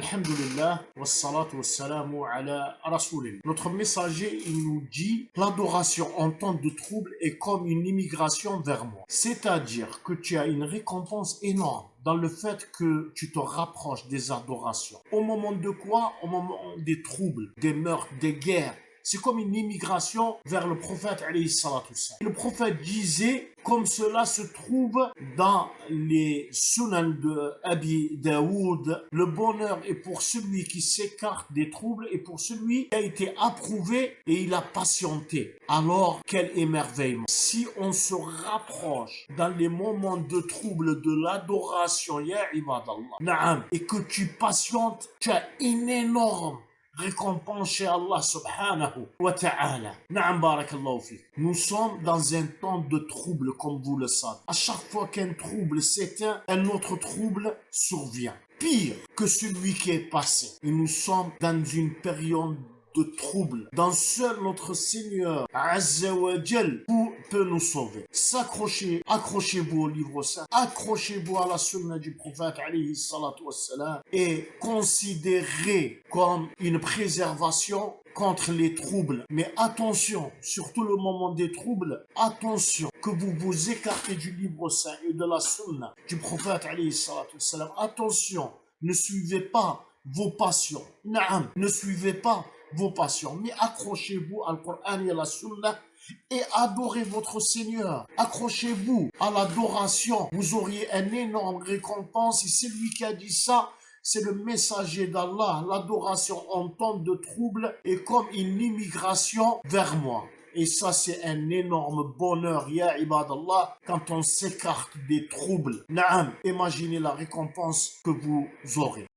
Alhamdulillah, wassalatu wassalamu ala rasoulillah. Notre messager, il nous dit, l'adoration en temps de trouble est comme une immigration vers moi. C'est-à-dire que tu as une récompense énorme dans le fait que tu te rapproches des adorations. Au moment de quoi? Au moment des troubles, des meurtres, des guerres. C'est comme une immigration vers le prophète alayhi salatu wassalam. Le prophète disait, comme cela se trouve dans les sunan de Abi Daoud, le bonheur est pour celui qui s'écarte des troubles et pour celui qui a été approuvé et il a patienté. Alors, quel émerveillement! Si on se rapproche dans les moments de trouble de l'adoration, ya ibadallah, na'am, et que tu patientes, tu as une énorme récompense chez Allah subhanahu wa ta'ala. Na'am barakallahu fik. Nous sommes dans un temps de trouble, comme vous le savez. À chaque fois qu'un trouble s'éteint, un autre trouble survient. Pire que celui qui est passé. Et nous sommes dans une période de trouble, dans seul notre Seigneur Azza wa Jal peut nous sauver. Accrochez-vous au livre saint, accrochez-vous à la sunna du prophète alayhi salatu wassalam et considérez comme une préservation contre les troubles. Mais attention, surtout le moment des troubles, attention que vous vous écartez du livre saint et de la sunna du prophète alayhi salatu wassalam. Attention, ne suivez pas vos passions. Naam, ne suivez pas vos passions, mais accrochez-vous à Al-Qur'an et à la Sunna et adorez votre Seigneur. Accrochez-vous à l'adoration. Vous auriez une énorme récompense et c'est lui qui a dit ça. C'est le messager d'Allah. L'adoration en temps de trouble est comme une immigration vers moi. Et ça, c'est un énorme bonheur, ya ibadallah, quand on s'écarte des troubles. Naam, imaginez la récompense que vous aurez.